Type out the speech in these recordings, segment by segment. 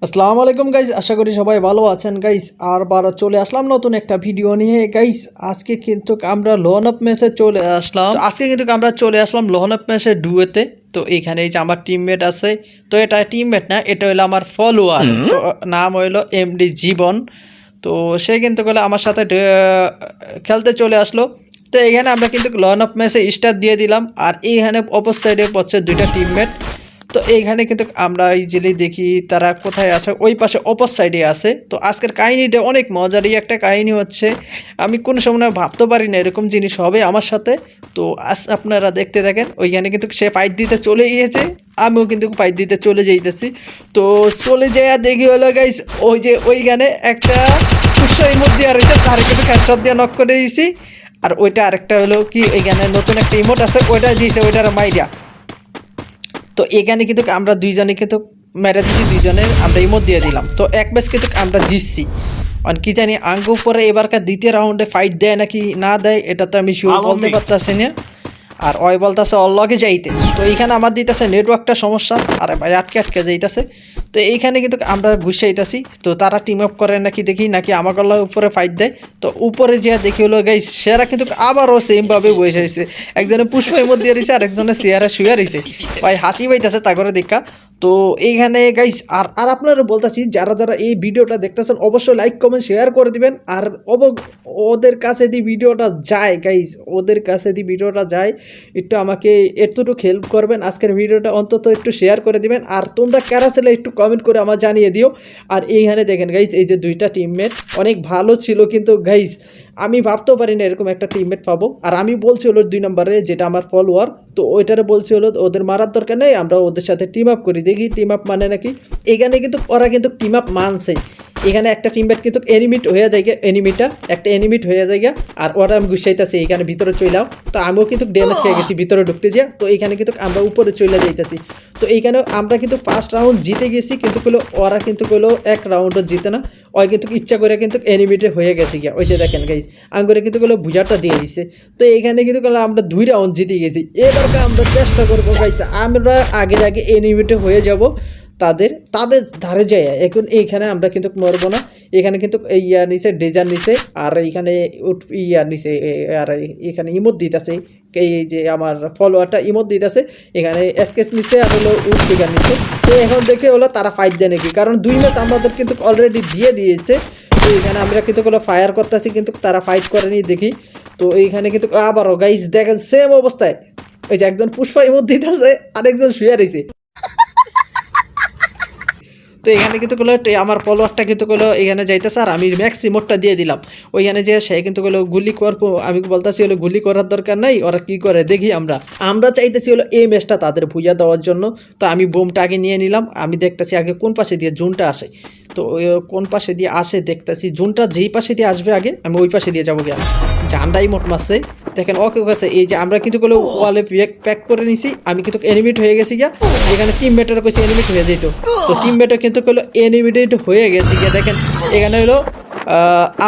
আসসালামু আলাইকুম গাইজ, আশা করি সবাই ভালো আছেন গাইজ। আর চলে আসলাম নতুন একটা ভিডিও নিয়ে গাইজ। আজকে কিন্তু আমরা লোন আপ ম্যাচে চলে আসলাম। আজকে কিন্তু আমরা চলে আসলাম লোন আপ ম্যাচের ডুয়েতে। তো এইখানে এই যে আমার টিমমেট আছে, তো এটা টিমমেট না, এটা হলো আমার ফলোয়ার। তো নাম হইলো এমডি জীবন। তো সে কিন্তু আমার সাথে খেলতে চলে আসলো। তো এইখানে আমরা কিন্তু লোন আপ ম্যাচে স্টার্ট দিয়ে দিলাম। আর এইখানে অপর সাইডে পড়ছে দুইটা টিমমেট। তো এইখানে কিন্তু আমরা ইজিলি দেখি তারা কোথায় আছে, ওই পাশে অপর সাইডে আছে। তো আজকের কাহিনীটা অনেক মজারই একটা কাহিনী হচ্ছে। আমি কোনো সময় ভাবতে পারি না এরকম জিনিস হবে আমার সাথে। তো আপনারা দেখতে থাকেন। ওইখানে কিন্তু সে ফাইট দিতে চলে গিয়েছে, আমিও কিন্তু ফাইট দিতে চলে যাইতেছি। তো চলে যাইয়া দেখি হলো গাইস, ওই যে ওইখানে একটা উৎসাহী মধ্যে আর হয়েছে, তার কিন্তু ক্যাশট দিয়ে নক করে দিয়েছি। আর ওইটা আরেকটা হলো কি, এইখানে নতুন একটা ইমোট আছে, ওইটা দিয়েছে, ওইটার মাইরিয়া। তো এখানে কিন্তু আমরা দুইজনে কিন্তু মেরে দিচ্ছি, দুইজনের আমরা ইমোট দিয়ে দিলাম। তো এক ম্যাচ কিন্তু আমরা জিতছি। কি জানি আঙ্গু পরে এবারকার দ্বিতীয় রাউন্ডে ফাইট দেয় নাকি না দেয়, এটা তো আমি শিওর বলতে পারতেছি না। আর ওই বলতেছে অল্লগে যাইতে। তো এইখানে আমার দিতেছে নেটওয়ার্কটা সমস্যা, আরে ভাই আটকে আটকে যাইতেছে। তো এইখানে কিন্তু আমরা ঘুষাইতেছি। তো তারা টিম আপ করে নাকি দেখি, নাকি আমার গলার উপরে ফাইট দেয়। তো উপরে যে দেখি হলো গাইস, সেরা কিন্তু আবারও সেমভাবে বসে রয়েছে। একজনে পুষ্পের মধ্যে রয়েছে, আর একজনে চেয়ারে শুয়ে রয়েছে। ভাই হাসি পাইতেছে তা করে দেখা। তো এইখানে গাইস আর আর আপনারা বলতেছি, যারা যারা এই ভিডিওটা দেখতেছেন অবশ্যই লাইক কমেন্ট শেয়ার করে দিবেন। আর ওদের কাছে দি ভিডিওটা যায় গাইস, ওদের কাছে দি ভিডিওটা যায়, একটু আমাকে এতটুকু হেল্প করবেন। আজকের ভিডিওটা অন্তত একটু শেয়ার করে দিবেন। আর তোমরা কারা ছেলে একটু কমেন্ট করে আমার জানিয়ে দিও। আর এইখানে দেখেন গাইস, এই যে দুইটা টিমমেট অনেক ভালো ছিল, কিন্তু গাইস আমি ভাবতেও পারি না এরকম একটা টিমমেট পাবো। আর আমি বলছি হলো 2 নম্বরে যেটা আমার ফলোয়ার, তো ওইটারে বলছি হলো ওদের মারার দরকার নেই, আমরা ওদের সাথে টিম আপ করি, দেখি টিম আপ মানে নাকি। এখানে কিন্তু ওরা কিন্তু টিম আপ মানছে। এখানে একটা টিমমেট কিন্তু এনিমিট হয়ে যায়, এনিমিটা একটা এনিমিট হয়ে যায়। আর ওরা আমি গুছাইতেছি এখানে ভিতরে চইলাও। তো আমিও কিন্তু ড্যামেজ খেয়ে গেছি ভিতরে ঢুকতে যা। তো এইখানে কিন্তু আমরা উপরে চলে যাইতেছি। তো এইখানে আমরা কিন্তু 5 রাউন্ড জিতে গেছি, কিন্তু ওরা কিন্তু এক রাউন্ডও জিতে না। ওই কিন্তু ইচ্ছা করে কিন্তু এনিমিটে হয়ে গেছে গিয়া, ওই যে দেখেন গাইজ আঙ্গুরে কিন্তু বুঝাটা দিয়ে দিছে। তো এইখানে কিন্তু আমরা 2 রাউন্ড জিতে গেছি। এবার আমরা চেষ্টা করবো গাইজ, আমরা আগে এনিমিটে হয়ে যাব তাদের ধারে যায়। এখন এইখানে আমরা কিন্তু মরবো না। এখানে কিন্তু ইয়ার নিচে ডেজার নিচে, আর এইখানে ইয়ার নিচে, আর এখানে ইমোট দিতেছে। এই যে আমার ফলোয়ারটা ইমোট দিতেছে, এখানে এসকেস নিচে আর হলো উড ফিগার নিচে। তো এখন দেখে হলো তারা ফাইট দেয় নাকি, কারণ 2 ম্যাচ আমাদের কিন্তু অলরেডি দিয়ে দিয়েছে। তো এখানে আমরা কিন্তু ফায়ার করতেছি, কিন্তু তারা ফাইট করেনি দেখি। তো এইখানে কিন্তু আবারও গাইজ দেখেন সেম অবস্থায়, ওই যে একজন পুষ্পা ইমোট দিতেছে, আরেকজন শুয়ে রয়েছে। তো এখানে কিন্তু আমার ফলোয়ারটা কিন্তু এখানে যাইতেছে, আর আমি ম্যাক্স রিমোটটা দিয়ে দিলাম। ওইখানে যে সে কিন্তু গুলি করবো, আমি বলতেছি গুলি করার দরকার নাই, ওরা কি করে দেখি। আমরা চাইতেছি এই ম্যাচটা তাদের ভুইয়া দেওয়ার জন্য। তো আমি বোমটা আগে নিয়ে নিলাম। আমি দেখতেছি আগে কোন পাশে দিয়ে জুনটা আসে। তো কোন পাশে দিয়ে আসে দেখতেছি, জুনটা যেই পাশে দিয়ে আসবে আগে আমি ওই পাশে দিয়ে যাবো গিয়া। জানটাই মোট মারছে দেখেন। ওকে কাছে এই যে আমরা কিন্তু ওয়ালে প্যাক করে নিছি, আমি কিন্তু এনিমিট হয়ে গেছি গিয়া। এখানে টিমমেটের কইছে এনিমিট হয়ে যেত, তো টিমমেটও কিন্তু এনিমিটেড হয়ে গেছে গিয়া। দেখেন এখানে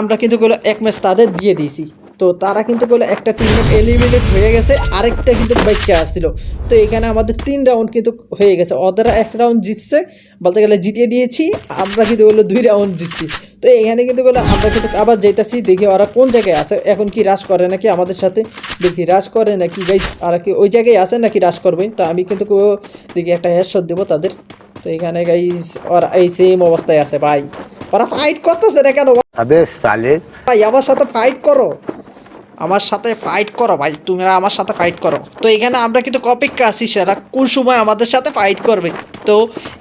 আমরা কিন্তু এক ম্যাচ তাদের দিয়ে দিয়েছি। তো তারা কিন্তু একটা টিমমেট এলিমিনেট হয়ে গেছে, আরেকটা কিন্তু বাচ্চা আসছিল। তো এখানে আমাদের 3 রাউন্ড কিন্তু হয়ে গেছে, ওদেরা 1 রাউন্ড জিতছে, বলতে গেলে জিতিয়ে দিয়েছি। আমরা কিন্তু 2 রাউন্ড জিতছি। তো এখানে কিন্তু আমরা কিন্তু আবার যাইতেছি, দেখি ওরা কোন জায়গায় আছে। এখন কি রাশ করে নাকি আমাদের সাথে, দেখি রাশ করে নাকি গাইস, আর কি ওই জায়গায় আছে নাকি রাশ করবে। তো আমি কিন্তু দেখি একটা হেডশট দেবো তাদের। তো এখানে গাইস ওরা এই সেম অবস্থায় আছে ভাই, ওরা ফাইট করতেছে না কেন? আবে সালে ভাই আমার সাথে ফাইট করো, আমার সাথে ফাইট করো ভাই, তোমরা আমার সাথে ফাইট করো। তো এখানে আমরা কিন্তু অপেক্ষা আছি সেরা কোন সময় আমাদের সাথে ফাইট করবে। তো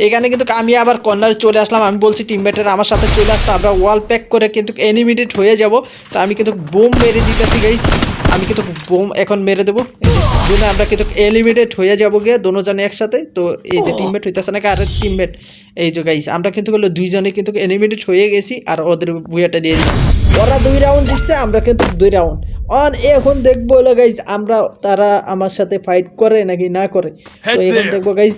এখানে কিন্তু আমি আবার কর্নারে চলে আসলাম। আমি বলছি টিমমেটের আমার সাথে চলে আসতে, আমরা ওয়াল প্যাক করে কিন্তু এনিমিটেড হয়ে যাব। তো আমি কিন্তু বোম মেরে দিতেছি গাইস, আমি কিন্তু বোম এখন মেরে দেবো। দুজনে আমরা কিন্তু এলিমিনেট হয়ে যাবো গিয়ে দুজনে একসাথে। তো এই যে টিমমেট হইতেছে নাকি আরেক টিমমেট, এই যে গাইস আমরা কিন্তু দুইজনে কিন্তু এলিমিনেট হয়ে গেছি, আর ওদের বুয়াটা দিয়ে দিচ্ছি। ওরা 2 রাউন্ড দিচ্ছে, আমরা কিন্তু 2 রাউন্ড অন। এখন দেখবো হলো গাইস আমরা তারা আমার সাথে ফাইট করে নাকি না করে। তো এখন দেখবো গাইস।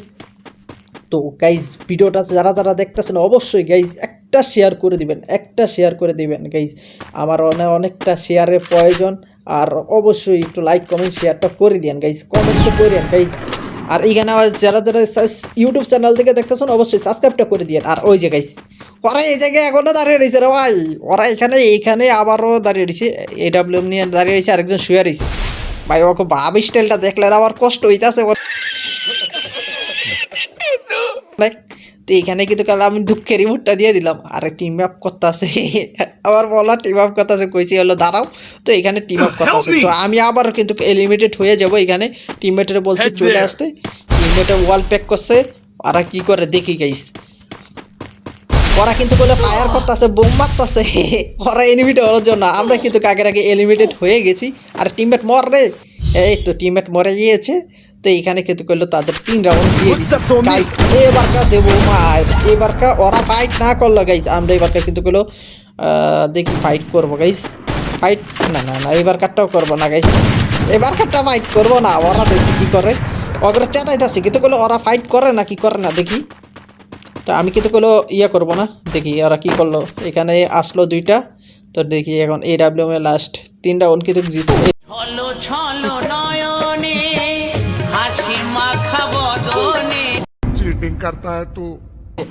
তো গাইস ভিডিওটা যারা যারা দেখতেছেন অবশ্যই গাইস একটা শেয়ার করে দিবেন, একটা শেয়ার করে দিবেন গাইস। আমার অনেকটা শেয়ারের প্রয়োজন। আর অবশ্যই একটু লাইক কমেন্ট শেয়ারটা করে দিন গাইস, কমেন্ট তো করেন গাইস। আর এইখানে আবার যারা যারা ইউটিউব চ্যানেল থেকে দেখতেছেন অবশ্যই সাবস্ক্রাইবটা করে দিয়ে। আর ওই যে গাইস ওরা এই জায়গায় এখনো দাঁড়িয়ে রয়েছে রে ভাই, ওরা এইখানে আবারও দাঁড়িয়ে রয়েছে, AWM নিয়ে দাঁড়িয়ে রয়েছে, আরেকজন শুয়ে রয়েছে ভাই। ওকে ভাব স্টাইলটা দেখলে আমার কষ্ট হইতেছে। তো এইখানে কিন্তু কাল আমি দুঃখের রিমোটটা দিয়ে দিলাম। আর টিম আপ করতে আছে আবার বলা টিম আপ করতে আছে, কইছি হলো দাঁড়াও। তো এখানে টিম আপ করতে আছে, তো আমি আবার কিন্তু এলিমিনেটেড হয়ে যাব। এখানে টিমমেটের বলছি চলে আসতে, টিমমেটের ওয়াল প্যাক করছে। আর কি করে দেখি গাইস, ওরা কিন্তু বলে ফায়ার করতেছে, বোম মারতেছে ওরা এনিমিটা হওয়ার জন্য। আমরা কিন্তু কাকের আগে এলিমিনেটেড হয়ে গেছি। আর টিমমেট মর রে, এই তো টিমমেট মরে গিয়েছে। তো এইখানে কিন্তু করলো তাদের 3 রাউন্ড দিয়ে গাইস। এবারকা দেবো মার, এবারকা ওরা ফাইট না করলো গাইস, আমরা এবারকা কিন্তু করলো দেখি ফাইট করবো গাইস। ফাইট না না না এবারকারটাও করবো না গাইস, এবারকারটা ফাইট করবো না। ওরা দেখি কী করে, ওগুলো চেতাইতেছে কিন্তু করলো ওরা ফাইট করে না কি করে না দেখি। তো আমি কিন্তু করলো ইয়ে করবো না, দেখি ওরা কী করলো। এখানে আসলো 2টা, তো দেখি এখন AWM এ লাস্ট 3 রাউন্ড কিন্তু चीटिंग करता है तू।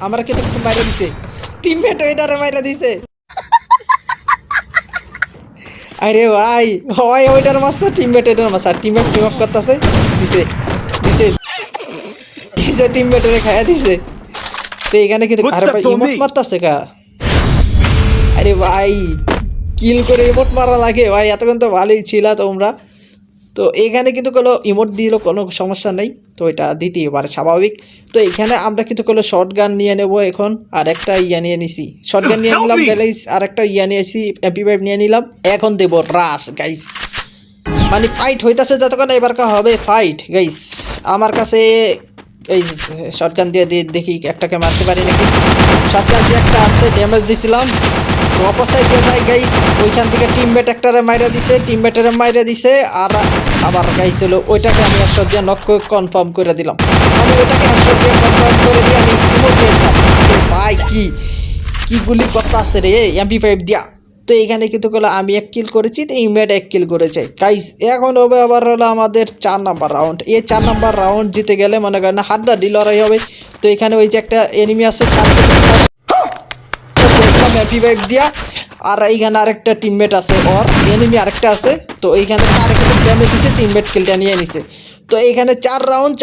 আমরা কিন্তু বাইরে দিছে, টিমমেট ওইটারে বাইরে দিছে। আরে ভাই হয় ওইটার মাস্টার, টিমমেট এটার মাস্টার, টিমমেট টিম অফ করতেছে, দিছে দিছে দিছে টিমমেটের খায়া দিছে। তো এখানে কিন্তু আরে ভাই ইমোট মারতেছে কা, আরে ভাই কিল করে ইমোট মারা লাগে ভাই। এতক্ষণ তো ভালোই ছিল তোমরা। তো এইখানে কিন্তু কোনো ইমোট দিল কোনো সমস্যা নেই, তো এটা দিতেই পারে স্বাভাবিক। তো এইখানে আমরা কিন্তু কোনো শর্ট গান নিয়ে নেবো এখন, আর একটা ইয়া নিয়ে নিছি, শর্ট গান নিয়ে নিলাম গাইস, আর একটা ইয়া নিয়েছি MP5 নিয়ে নিলাম। এখন দেবো রাশ গাইস, মানে ফাইট হইতাছে যতক্ষণ এবারকার হবে ফাইট গাইস। আমার কাছে এই শর্ট গান দিয়ে দেখি একটাকে মারতে পারি নাকি। শর্ট গান দিয়ে একটা আছে, ড্যামেজ দিছিলাম, তো অপসাইড দিয়ে যায় গাইস। ওইখান থেকে টিমমেট একটারে মাইরা দিছে, টিমমেটেরে মাইরা দিছে। আর আবার গাইস হলো ওইটাকে আমি হেডশট দিয়ে নক করে কনফার্ম করে দিলাম। আমি ওইটাকে হেডশট দিয়ে কনফার্ম করে দিয়ে আমি ইমোট দিয়ে দিলাম। আরে ভাই কি গুলি করতে আছে রে MP5 দিয়া। তো এইখানে কিন্তু হলো আমি 1 কিল করেছি, তো ইমেট 1 কিল করেছে গাইস। এখন হবে আবার হলো আমাদের 4 নাম্বার রাউন্ড। এই 4 নাম্বার রাউন্ড জিতে গেলে মনে করেন না হাড্ডাহাড্ডি লড়াই হবে। তো এখানে ওই যে একটা এনিমি আছে MP5 দিয়া, আর এইখানে আরেকটা টিমমেট আছে, ওর এনিমি আরেকটা আছে। তো এইখানে আরেকটা ড্যামেজ দিছে, টিমমেট কিলটা নিয়ে নিছে। তো এইখানে 4 রাউন্ড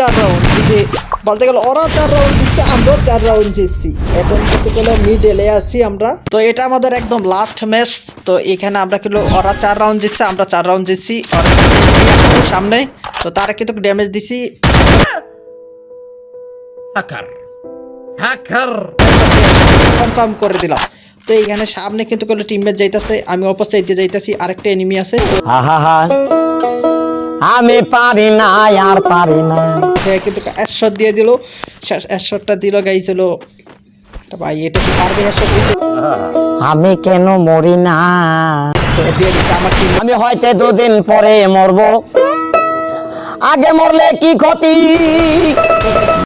জিতে বলতে গেলে ওরা 4 রাউন্ড জিতছে, আমরাও 4 রাউন্ড জিতছি। এখন কিন্তু গেলে মিডলে আছি আমরা। তো এটা আমাদের একদম লাস্ট ম্যাচ। তো এখানে আমরা কিন্তু ওরা 4 রাউন্ড জিতছে, আমরা 4 রাউন্ড জিতছি। আর সামনে তো তারা কিন্তু ড্যামেজ দিছি, হ্যাকার কনফার্ম করে দিলাম। তো এইখানে সামনে কিন্তু কোনো টিমমেট যাইতাছে, আমি অপর সাইডে যাইতাছি, আরেকটা এনিমি আছে। আমি পারি না আর পারি না, কিন্তু হেডশট দিয়ে দিল, হেডশটটা দিল গাইস হলো ভাই। এটা কি পারবে হেডশট দিতে? আমি কেন মরি না? তো দিয়ে দিছে আমার টিম। আমি হয়তো 2 দিন পরে মরবো, আগে মরলে কি ক্ষতি?